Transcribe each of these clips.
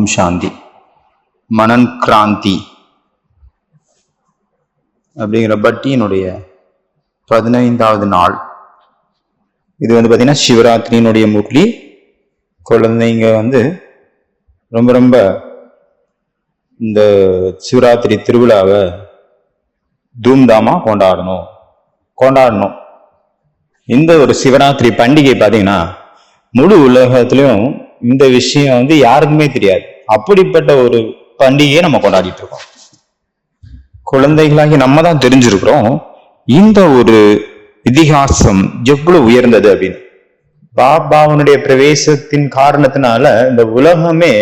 ஓம் சாந்தி. மனன் கிராந்தி அப்படிங்கிற பட்டியினுடைய 15வது நாள். இது பார்த்தீங்கன்னா சிவராத்திரியினுடைய முரளி. குழந்தைங்க ரொம்ப இந்த சிவராத்திரி திருவிழாவை தூம்தாமா கொண்டாடணும். இந்த ஒரு சிவராத்திரி பண்டிகை பார்த்தீங்கன்னா முழு உலகத்திலையும் இந்த விஷயம் யாருக்குமே தெரியாது. அப்படிப்பட்ட ஒரு பண்டிகையை நம்ம கொண்டாடிட்டு இருக்கோம். குழந்தைகளாகி நம்ம தான் தெரிஞ்சிருக்கிறோம் இந்த ஒரு இதிகாசம் எவ்வளவு உயர்ந்தது அப்படின்னு. பாபாவுடைய பிரவேசத்தின் காரணத்தினால இந்த உலகமே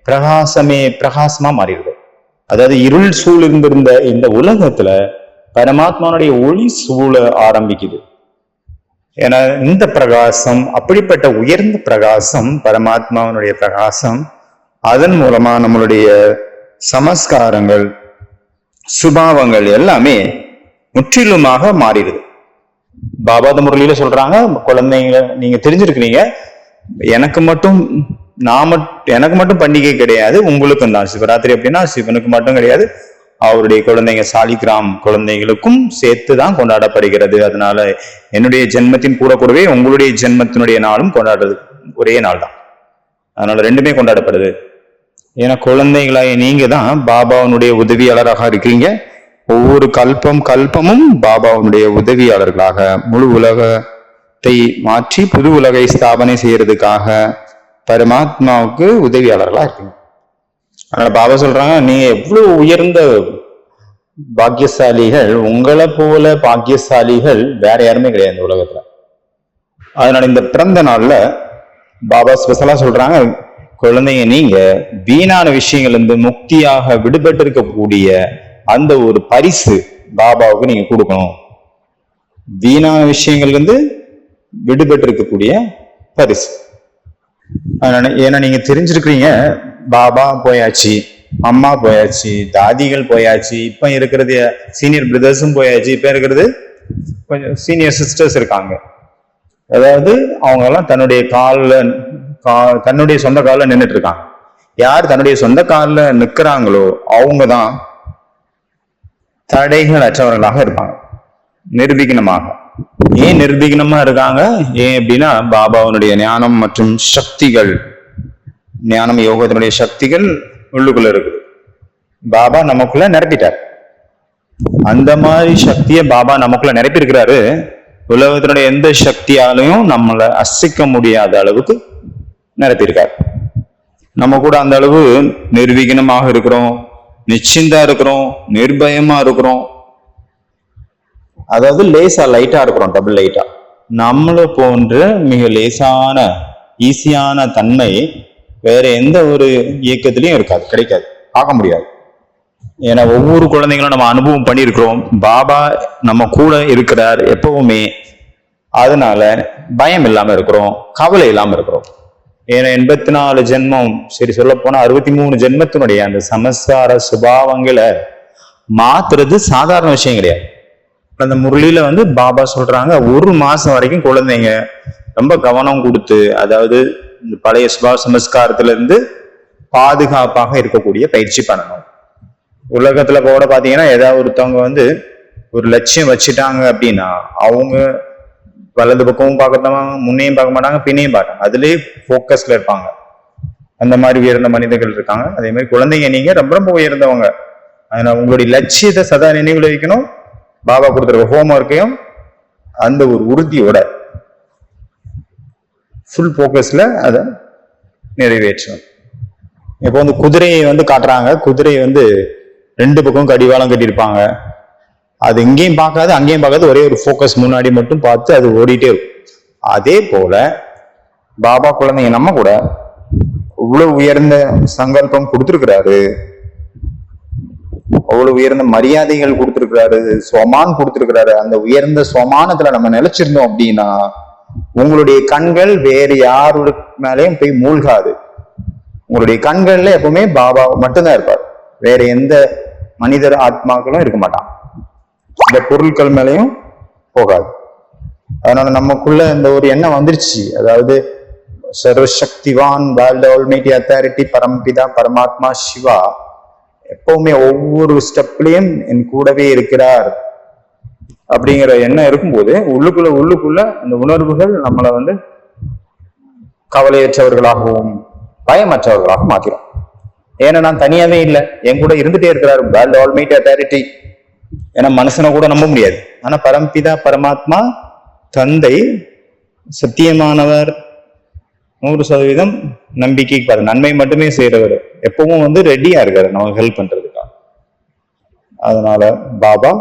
பிரகாசமா மாறிடுது. அதாவது இருள் சூழ்ந்திருந்த இந்த உலகத்துல பரமாத்மாவுடைய ஒளி சூழ ஆரம்பிக்குது. ஏன்னா இந்த பிரகாசம் அப்படிப்பட்ட உயர்ந்த பிரகாசம், பரமாத்மாவுடைய பிரகாசம். அதன் மூலமா நம்மளுடைய சமஸ்காரங்கள், சுபாவங்கள் எல்லாமே முற்றிலுமாக மாறிடுது. பாபா முரளியில சொல்றாங்க, குழந்தைங்க நீங்க தெரிஞ்சிருக்கிறீங்க, எனக்கு மட்டும் பண்டிகை கிடையாது, உங்களுக்கும் தான். சிவராத்திரி அப்படின்னா சிவனுக்கு மட்டும் கிடையாது, அவருடைய குழந்தைங்க சாலிகிராம் குழந்தைகளுக்கும் சேர்த்துதான் கொண்டாடப்படுகிறது. அதனால என்னுடைய ஜென்மத்தின் கூடவே உங்களுடைய ஜென்மத்தினுடைய நாளும் கொண்டாடுறது ஒரே நாள் தான். அதனால ரெண்டுமே கொண்டாடப்படுது. ஏன்னா குழந்தைகளாய நீங்க தான் பாபாவுடைய உதவியாளராக இருக்கிறீங்க. ஒவ்வொரு கல்பமும் பாபாவுடைய உதவியாளர்களாக முழு உலகத்தை மாற்றி புது உலகை ஸ்தாபனை செய்யறதுக்காக பரமாத்மாவுக்கு உதவியாளர்களா இருக்கீங்க. அதனால பாபா சொல்றாங்க, நீங்க எவ்வளவு உயர்ந்த பாக்கியசாலிகள், உங்களை போல பாக்கியசாலிகள் வேற யாருமே கிடையாது இந்த உலகத்துல. அதனால இந்த பிறந்த நாள்ல பாபா ஸ்பெஷலா சொல்றாங்க, குழந்தைங்க நீங்க வீணான விஷயங்கள் இருந்து முக்தியாக விடுபட்டு இருக்கக்கூடிய அந்த ஒரு பரிசு பாபாவுக்கு நீங்க கொடுக்கணும். வீணான விஷயங்கள்ல இருந்து விடுபட்டு இருக்கக்கூடிய பரிசு. ஏன்னா நீங்க தெரிஞ்சிருக்கிறீங்க, பாபா போயாச்சு, அம்மா போயாச்சு, தாதிகள் போயாச்சு, இப்ப இருக்கிறது சீனியர் பிரதர்ஸும் போயாச்சு, இப்ப இருக்கிறது கொஞ்சம் சீனியர் சிஸ்டர்ஸ் இருக்காங்க. அதாவது அவங்க எல்லாம் தன்னுடைய சொந்த காலில் நின்றுட்டு இருக்காங்க. யார் தன்னுடைய சொந்த காலில் நிற்கிறாங்களோ அவங்கதான் தடைகள் அற்றவர்களாக இருப்பாங்க, நிர்விঘ்னமாக. ஏன் நிர்விঘ்னமா இருக்காங்க? ஏன் அப்படின்னா பாபாவுடைய ஞானம் மற்றும் சக்திகள், ஞானம் யோகத்தினுடைய சக்திகள் உள்ளுக்குள்ள இருக்குது. பாபா நமக்குள்ள நிரப்பிட்டார். அந்த மாதிரி சக்தியை பாபா நமக்குள்ள நிரப்பி இருக்கிறாரு. உலகத்தினுடைய எந்த சக்தியாலையும் நம்மளை அசைக்க முடியாத அளவுக்கு நிரப்பியிருக்காரு. நம்ம கூட அந்த அளவு நிர்விঘ்னமாக இருக்கிறோம், நிச்சயந்தா இருக்கிறோம், நிர்பயமா இருக்கிறோம். அதாவது லேசா லைட்டா இருக்கிறோம், டபுள் லைட்டா. நம்மள போன்ற மிக லேசான ஈஸியான தன்மை வேற எந்த ஒரு இயக்கத்திலையும் கிடைக்காது, பார்க்க முடியாது. ஏன்னா ஒவ்வொரு குழந்தைங்களும் நம்ம அனுபவம் பண்ணியிருக்கிறோம், பாபா நம்ம கூட இருக்கிறார் எப்பவுமே. அதனால பயம் இல்லாம இருக்கிறோம், கவலை இல்லாம இருக்கிறோம். ஏன்னா 84 ஜென்மம், சரி சொல்ல போனா 63 ஜென்மத்தினுடைய அந்த சமஸ்கார சுபாவங்களை மாத்துறது சாதாரண விஷயம் கிடையாது. அந்த முரளியில பாபா சொல்றாங்க, 1 மாசம் வரைக்கும் குழந்தைங்க ரொம்ப கவனம் கொடுத்து, அதாவது இந்த பழைய சுபாவ சமஸ்காரத்துல இருந்து பாதுகாப்பாக இருக்கக்கூடிய பயிற்சி பண்ணணும். உலகத்துல கூட பாத்தீங்கன்னா ஏதாவது ஒருத்தவங்க ஒரு லட்சியம் வச்சுட்டாங்க அப்படின்னா அவங்க வலது பக்கமும் பார்க்கத்தாங்க, முன்னையும் பார்க்க மாட்டாங்க, பின்னையும் பார்த்தாங்க, அதுலயே போக்கஸ்ல இருப்பாங்க. அந்த மாதிரி உயர்ந்த மனிதர்கள் இருக்காங்க. அதே மாதிரி குழந்தைங்க நீங்க ரொம்ப உயர்ந்தவங்க. அதனால உங்களுடைய லட்சியத்தை சதா நினைவுல வைக்கணும். பாபா கொடுத்துருக்க ஹோம்ஒர்க்கையும் அந்த ஒரு உறுதியோட ஃபுல் போக்கஸ்ல அதை நிறைவேற்றணும். இப்போ குதிரையை காட்டுறாங்க. குதிரை 2 பக்கம் கடிவாளம் கட்டியிருப்பாங்க. அது இங்கேயும் பார்க்காது அங்கேயும் பார்க்காது, ஒரே ஒரு போக்கஸ் முன்னாடி மட்டும் பார்த்து அது ஓடிட்டே இருக்கும். அதே போல பாபா குழந்தைங்க நம்ம கூட இவ்வளவு உயர்ந்த சங்கல்பம் கொடுத்திருக்கிறாரு, அவ்வளவு உயர்ந்த மரியாதைகள் கொடுத்திருக்கிறாரு, ஸ்வமான் கொடுத்திருக்கிறாரு. அந்த உயர்ந்த ஸ்வமானத்துல நம்ம நிலைச்சிருந்தோம் அப்படின்னா உங்களுடைய கண்கள் வேறு யாரு மேலேயும் போய் மூழ்காது. உங்களுடைய கண்கள்ல எப்பவுமே பாபா மட்டும்தான் இருப்பார், வேற எந்த மனிதர் ஆத்மாக்களும் இருக்க மாட்டான், இந்த பொருட்கள் மேலேயும் போகாது. அதனால நமக்குள்ள இந்த ஒரு எண்ணம் வந்துருச்சு, அதாவது சர்வசக்திவான் வேர்ல்ட் ஆல்மைட்டி அத்தாரிட்டி பரம்பிதா பரமாத்மா சிவா எப்பவுமே ஒவ்வொரு ஸ்டெப்லயும் என் கூடவே இருக்கிறார் அப்படிங்கிற எண்ணம் இருக்கும்போது உள்ளுக்குள்ள அந்த உணர்வுகள் நம்மளை வந்து கவலையற்றவர்களாகவும் பயமற்றவர்களாகவும் மாத்திரும். ஏன்னா நான் தனியாவே இல்லை, என் கூட இருந்துட்டே இருக்கிறார் வேர்ல்ட் ஆல்மைட்டி அத்தாரிட்டி. ஏன்னா மனுஷனை கூட நம்ப முடியாது, ஆனா பரம்பிதா பரமாத்மா தந்தை சத்தியமானவர், 100% நம்பிக்கைக்கு நன்மை மட்டுமே செய்யறவர், எப்பவும் வந்து ரெடியா இருக்காரு நமக்கு ஹெல்ப் பண்றதுக்காக. அதனால பாபா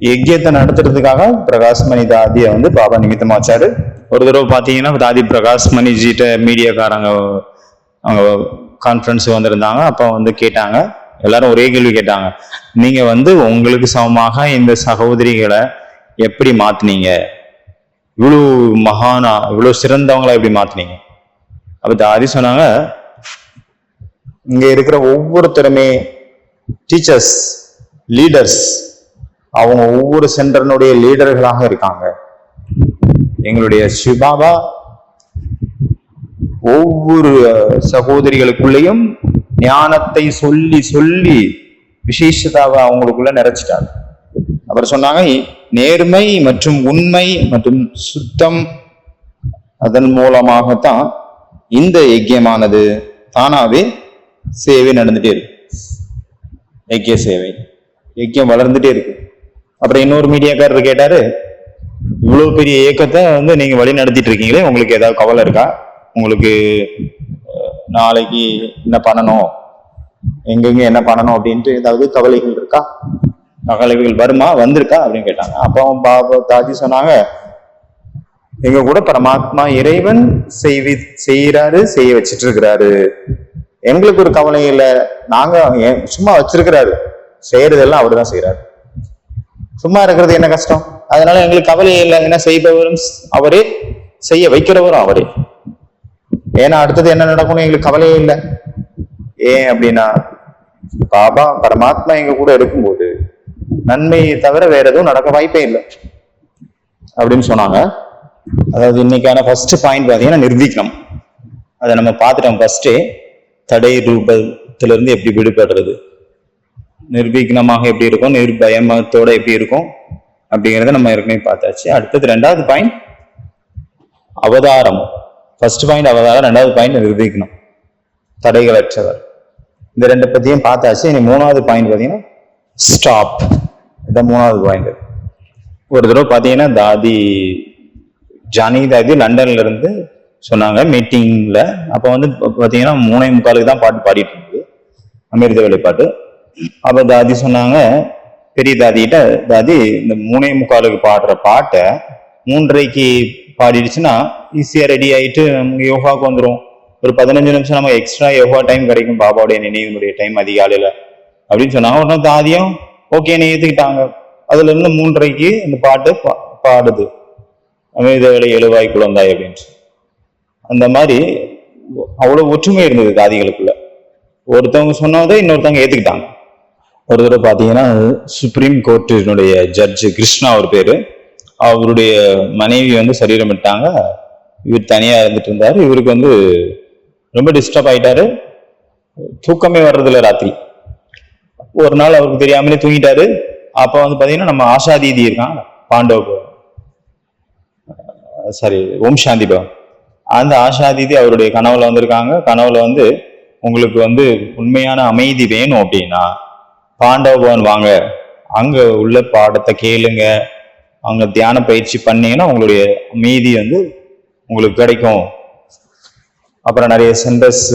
யஜ்யத்தை நடத்துறதுக்காக பிரகாஷ்மணி தாதியை வந்து பாபா நிமித்தமா வச்சாரு. ஒரு தடவை பாத்தீங்கன்னா தாதி பிரகாஷ்மணி ஜிட்ட மீடியாக்காரங்க அவங்க கான்ஃபரன்ஸ் வந்திருந்தாங்க. அப்ப வந்து கேட்டாங்க, எல்லாரும் ஒரே கேள்வி கேட்டாங்க, நீங்க வந்து உங்களுக்கு சமமாக இந்த சகோதரிகளை எப்படி மாத்தினீங்க, இவ்வளவு மகானா இவ்வளவு சிறந்தவங்களா எப்படி மாத்தினீங்க? அப்ப தாதி சொன்னாங்க, இங்க இருக்கிற ஒவ்வொருத்தருமே டீச்சர்ஸ், லீடர்ஸ், அவங்க ஒவ்வொரு சென்டர்னுடைய லீடர்களாக இருக்காங்க. எங்களுடைய சிவபாபா ஒவ்வொரு சகோதரிகளுக்குள்ளேயும் ஞானத்தை சொல்லி சொல்லி விசேஷதாவை அவங்களுக்குள்ள நிறைச்சிட்டாங்க. அப்புறம் சொன்னாங்க, நேர்மை மற்றும் உண்மை மற்றும் சுத்தம், அதன் மூலமாகத்தான் இந்த யஜ்யமானது தானாவே சேவை நடந்துட்டே இருக்கு. யஜ்ய சேவை, யஜ்யம் வளர்ந்துட்டே இருக்கு. அப்புறம் இன்னொரு மீடியாக்காரர் கேட்டாரு, இவ்வளவு பெரிய இயக்கத்தை வந்து நீங்க வழி நடத்திட்டு இருக்கீங்களே, உங்களுக்கு ஏதாவது கவலை இருக்கா? உங்களுக்கு நாளைக்கு என்ன பண்ணணும், எங்கெங்க என்ன பண்ணணும் அப்படின்ட்டு ஏதாவது கவலைகள் இருக்கா? கவலைகள் வருமா, வந்திருக்கா அப்படின்னு கேட்டாங்க. அப்போ பாபா தாஜி சொன்னாங்க, எங்க கூட பரமாத்மா இறைவன் செய்யறாரு, செய்ய வச்சிட்டு இருக்கிறாரு, எங்களுக்கு ஒரு கவலை இல்லை. நாங்க சும்மா வச்சிருக்கிறாரு, செய்யறதெல்லாம் அவருதான் செய்யறாரு, சும்மா இருக்கிறது என்ன கஷ்டம், அதனால எங்களுக்கு கவலையே இல்லை. ஏன்னா செய்பவரும் அவரே, செய்ய வைக்கிறவரும் அவரே. ஏன்னா அடுத்தது என்ன நடக்கணும் எங்களுக்கு கவலையே இல்லை. ஏன் அப்படின்னா பாபா பரமாத்மா எங்க கூட இருக்கும்போது நன்மையை தவிர வேற எதுவும் நடக்க வாய்ப்பே இல்லை அப்படின்னு சொன்னாங்க. அதாவது இன்னைக்கான ஃபர்ஸ்ட் பாயிண்ட் பாத்தீங்கன்னா நிர்வீக்னம். அதை நம்ம பார்த்துட்டோம். ஃபர்ஸ்டே தடை ரூபத்திலிருந்து எப்படி விடுபடுறது, நிர்வீக்னமாக எப்படி இருக்கும், நிர்பயமத்தோட எப்படி இருக்கும் அப்படிங்கிறத நம்ம ஏற்கனவே பார்த்தாச்சு. அடுத்தது ரெண்டாவது பாயிண்ட் அவதாரம். ஃபர்ஸ்ட் பாயிண்ட் அவதாரம், ரெண்டாவது பாயிண்ட் நிர்வீக்னம், தடைகள் அற்றவர். இந்த ரெண்டு பத்தியும் பார்த்தாச்சு. இனி மூணாவது பாயிண்ட் பார்த்தீங்கன்னா ஸ்டாப். இதான் மூணாவது பாயிண்ட். ஒரு தடவை பார்த்தீங்கன்னா தாதி ஜானகி தாதி லண்டன்ல இருந்து சொன்னாங்க மீட்டிங்ல. அப்போ வந்து பார்த்தீங்கன்னா 3:45 தான் பாட்டு பாடிட்டு இருந்தது, அமிர்த வேலை பாட்டு. அப்ப தாதி சொன்னாங்க பெரிய தாதிகிட்ட, தாதி இந்த 3:45 பாடுற பாட்டை 3:30 பாடிடுச்சுன்னா ஈஸியா ரெடி ஆயிட்டு நமக்கு யோகாவுக்கு வந்துடும். ஒரு 15 நிமிஷம் நம்ம எக்ஸ்ட்ரா யோகா டைம் கிடைக்கும், பாபாவுடைய நினைவுடைய டைம் அதிகாலையில அப்படின்னு சொன்னாங்க. உடனே தாதியும் ஓகேன்னு ஏத்துக்கிட்டாங்க. அதுல இருந்து 3:30 இந்த பாட்டு பாடுது, அமிர்த வேலை எழுவாய் குழந்தாய் அப்படின்னு. அந்த மாதிரி அவ்வளவு ஒற்றுமை இருந்தது தாதிகளுக்குள்ள. ஒருத்தவங்க சொன்னதை இன்னொருத்தவங்க ஏத்துக்கிட்டாங்க. ஒரு தடவை பாத்தீங்கன்னா சுப்ரீம் கோர்ட்டினுடைய ஜட்ஜு கிருஷ்ணா அவர் பேரு, அவருடைய மனைவி வந்து சரீரம் விட்டாங்க. இவர் தனியா இருந்துட்டு இருந்தாரு. இவருக்கு வந்து ரொம்ப டிஸ்டர்ப் ஆயிட்டாரு, தூக்கமே வர்றதில்ல ராத்திரி. ஒரு நாள் அவருக்கு தெரியாமலே தூங்கிட்டாரு. அப்ப வந்து பாத்தீங்கன்னா நம்ம ஆஷா தீதி இருக்காங்க, பாண்டவ ஓம் சாந்தி பவன், அந்த ஆஷா தீதி அவருடைய கனவுல வந்திருக்காங்க. கனவுல வந்து உங்களுக்கு வந்து உண்மையான அமைதி வேணும் அப்படின்னா பாண்டவ பவன் வாங்க, அங்க உள்ள பாடத்தை கேளுங்க, அங்க தியான பயிற்சி பண்ணீங்கன்னா உங்களுடைய அமைதி வந்து உங்களுக்கு கிடைக்கும். அப்புறம் நிறைய சென்டர்ஸ்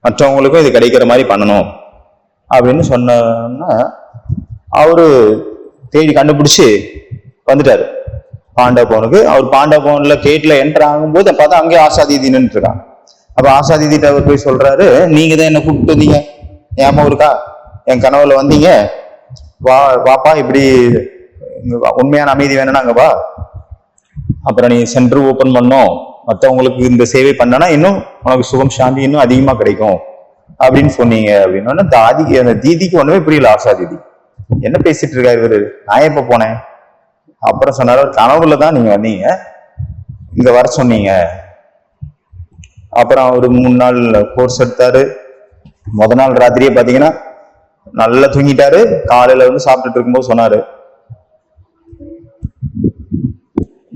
மற்றவங்களுக்கும் இது கிடைக்கிற மாதிரி பண்ணணும் அப்படின்னு சொன்னா அவரு தேடி கண்டுபிடிச்சு வந்துட்டாரு பாண்டவ பவனுக்கு. அவர் பாண்டவ பவன்ல கேட்ல என்டர் ஆகும்போது பார்த்தா அங்கே ஆசாதீதி நின்று இருக்காங்க. அப்ப ஆசாதீதிட்ட அவர் போய் சொல்றாரு, நீங்க தான் என்ன கூப்பிட்டு வந்தீங்க, ஞாபகம் இருக்கா, என் கனவுல வந்தீங்க, வாப்பா, இப்படி உண்மையான அமைதி வேணும்னா அங்க வா, அப்புறம் நீ சென்டர் ஓபன் பண்ணோம், மற்றவங்களுக்கு இந்த சேவை பண்ணனா இன்னும் உனக்கு சுகம் சாந்தி இன்னும் அதிகமா கிடைக்கும் அப்படின்னு சொன்னீங்க அப்படின்னு. தாதி அந்த தீதிக்கு ஒண்ணுமே புரியல. ஆஷா தீதி என்ன பேசிட்டு இருக்காரு இவரு, நான் எப்ப போனேன். அப்புறம் சொன்னாரு, கனவுல தான் நீங்க வந்தீங்க, இங்க வர சொன்னீங்க அப்புறம் ஒரு 3 நாள் கோர்ஸ் எடுத்தாரு. முத நாள் ராத்திரியே பாத்தீங்கன்னா நல்லா தூங்கிட்டாரு. காலையில வந்து சாப்பிட்டுட்டு இருக்கும்போது சொன்னாரு,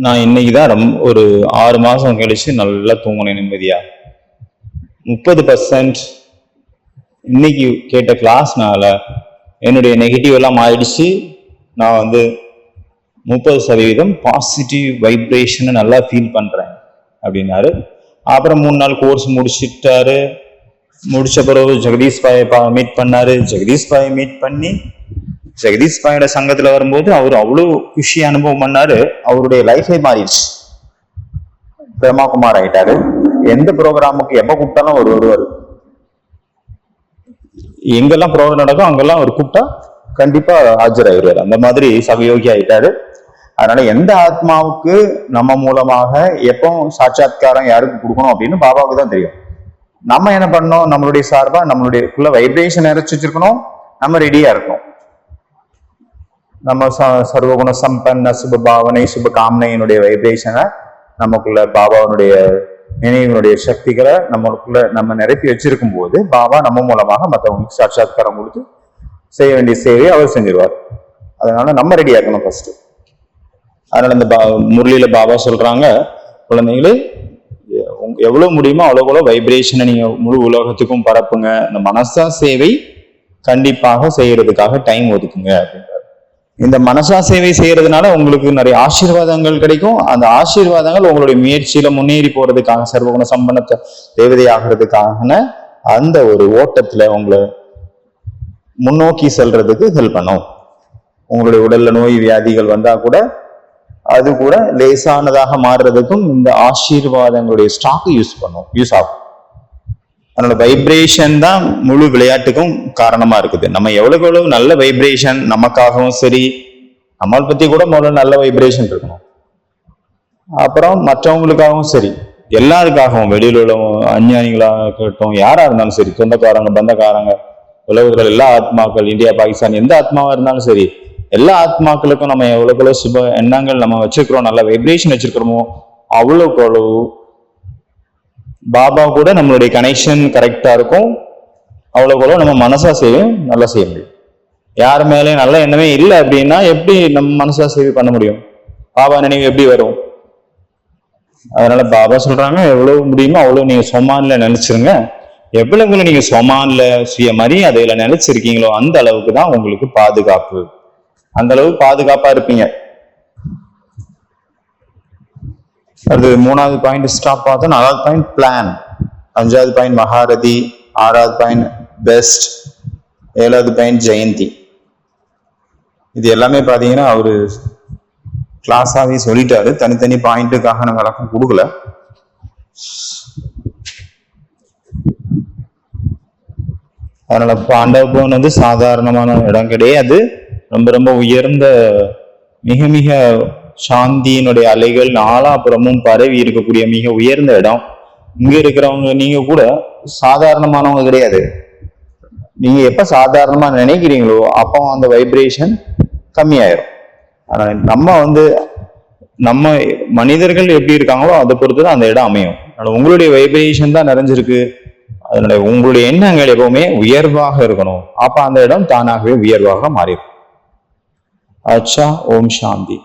நான் இன்னைக்குதான் ஒரு 6 மாசம் கழிச்சு நல்லா தூங்கினேன் நிம்மதியா. 30% இன்னைக்கு கேட்ட கிளாஸ்னால என்னுடைய நெகட்டிவ் எல்லாம் ஆயிடுச்சு. நான் வந்து 30% பாசிட்டிவ் வைப்ரேஷன் நல்லா ஃபீல் பண்றேன் அப்படின்னாரு. அப்புறம் 3 நாள் கோர்ஸ் முடிச்சிட்டாரு. முடிச்ச பிறகு ஜெகதீஷ் பாயை மீட் பண்ணாரு. ஜெகதீஷ் பாயை மீட் பண்ணி ஜெகதீஷ் பாயோட சங்கத்துல வரும்போது அவர் அவ்வளவு குஷி அனுபவம் பண்ணாரு. அவருடைய லைஃபே மாறிடுச்சு. பிரம்மாகுமார் ஆயிட்டாரு. எந்த ப்ரோக்ராமுக்கு எப்ப கூப்பிட்டாலும் அவர் வருவார். எங்கெல்லாம் ப்ரோக்ராம் நடக்கும் அங்கெல்லாம் அவர் கூப்பிட்டா கண்டிப்பா ஆஜராயிருவார். அந்த மாதிரி சகயோகி ஆயிட்டாரு. அதனால எந்த ஆத்மாவுக்கு நம்ம மூலமாக எப்போ சாட்சாத்காரம் யாருக்கு கொடுக்கணும் அப்படின்னு பாபாவுக்கு தான் தெரியும். நம்ம என்ன பண்ணணும், நம்மளுடைய சார்பா நம்மளுடைய வைப்ரேஷன் இறைச்சி வச்சிருக்கணும். நம்ம ரெடியா இருக்கணும். நம்ம சர்வகுண சம்பன்ன சுப பாவனை சுப காமனையினுடைய வைப்ரேஷனை நமக்குள்ள பாபாவனுடைய நினைவினுடைய சக்திகளை நம்ம நிரப்பி வச்சிருக்கும் போது பாபா நம்ம மூலமாக மற்றவங்களுக்கு சாட்சாத்காரம் கொடுத்து செய்ய வேண்டிய சேவையை அவர் செஞ்சிருவார். அதனால நம்ம ரெடியா இருக்கணும் ஃபர்ஸ்ட். அதனால இந்த முரளியில பாபா சொல்றாங்க, குழந்தைகளே எவ்வளவு முடியுமோ அவ்வளவு வைப்ரேஷனை நீங்க முழு உலகத்துக்கும் பரப்புங்க. இந்த மனசா சேவை கண்டிப்பாக செய்யறதுக்காக டைம் ஒதுக்குங்க அப்படின்றாரு. இந்த மனசா சேவை செய்யறதுனால உங்களுக்கு நிறைய ஆசீர்வாதங்கள் கிடைக்கும். அந்த ஆசீர்வாதங்கள் உங்களுடைய முயற்சியில முன்னேறி போறதுக்காக சர்வகுண சம்பன்னத்தை தேவதை ஆகிறதுக்கான அந்த ஒரு ஓட்டத்துல உங்களை முன்னோக்கி செல்றதுக்கு ஹெல்ப் பண்ணும். உங்களுடைய உடல்ல நோய் வியாதிகள் வந்தா கூட அது கூட லேசானதாக மாறுறதுக்கும் இந்த ஆசீர்வாதங்களுடைய ஸ்டாக் யூஸ் ஆகும். அதனால வைப்ரேஷன் தான் முழு விளையாட்டுக்கும் காரணமா இருக்குது. நம்ம எவ்வளவு நல்ல வைப்ரேஷன் நமக்காகவும் சரி, நம்மளை பத்தி கூட முதல்ல நல்ல வைப்ரேஷன் இருக்கணும். அப்புறம் மற்றவங்களுக்காகவும் சரி, எல்லாருக்காகவும், வெளியில உள்ள அஞ்ஞானிகளாக இருக்கட்டும், யாரா இருந்தாலும் சரி, சொந்தக்காரங்க பந்தக்காரங்க உலகத்தில் எல்லா ஆத்மாக்கள், இந்தியா பாகிஸ்தான் எந்த ஆத்மாவா இருந்தாலும் சரி, எல்லா ஆத்மாக்களுக்கும் நம்ம எவ்வளவு சுப எண்ணங்கள் நம்ம வச்சிருக்கிறோம், நல்ல வைப்ரேஷன் வச்சிருக்கிறோமோ அவ்வளவுக்கு அவ்வளவு பாபா கூட நம்மளுடைய கனெக்ஷன் கரெக்டா இருக்கும். அவ்வளவு நம்ம மனசா சேவையும் நல்லா செய்ய முடியும். யார் மேலேயும் நல்ல எண்ணமே இல்லை அப்படின்னா எப்படி நம்ம மனசா சேவை பண்ண முடியும்? பாபா நினைவு எப்படி வரும்? அதனால பாபா சொல்றாங்க, எவ்வளவு முடியுமோ அவ்வளவு நீங்க சொமான்ல நினைச்சிருங்க. எவ்வளவு நீங்க சொமான்ல சுய மரியாதையில நினைச்சிருக்கீங்களோ அந்த அளவுக்கு தான் உங்களுக்கு பாதுகாப்பு. அந்த அளவுக்கு பாதுகாப்பா இருப்பீங்க. அது 3வது பாயிண்ட் ஸ்டாப் பார்த்தோம். 4வது பாயிண்ட் பிளான், 5வது பாயிண்ட் மகாரதி, 6வது பாயிண்ட் பெஸ்ட், 7வது பாயிண்ட் ஜெயந்தி. இது எல்லாமே பாத்தீங்கன்னா அவரு கிளாஸாவே சொல்லிட்டாரு. தனித்தனி பாயிண்ட்டுக்காக நம்ம விளக்கம் கொடுக்கல. அதனால பாண்டவபவன் வந்து சாதாரணமான இடம் கிடையாது. ரொம்ப ரொம்ப உயர்ந்த, மிக மிக சாந்தியினுடைய அலைகள் நாலாபுறமும் பரவி இருக்கக்கூடிய மிக உயர்ந்த இடம். இங்க இருக்கிறவங்க நீங்க கூட சாதாரணமானவங்க கிடையாது. நீங்க எப்ப சாதாரணமா நினைக்கிறீங்களோ அப்போ அந்த வைப்ரேஷன் கம்மியாயிரும். ஆனா நம்ம மனிதர்கள் எப்படி இருக்காங்களோ அதை பொறுத்துதான் அந்த இடம் அமையும். அதனால உங்களுடைய வைப்ரேஷன் தான் நிறைஞ்சிருக்கு. அதனால உங்களுடைய எண்ணங்கள் எப்பவுமே உயர்வாக இருக்கணும். அப்ப அந்த இடம் தானாகவே உயர்வாக மாறிடும். अच्छा, ओम शांति।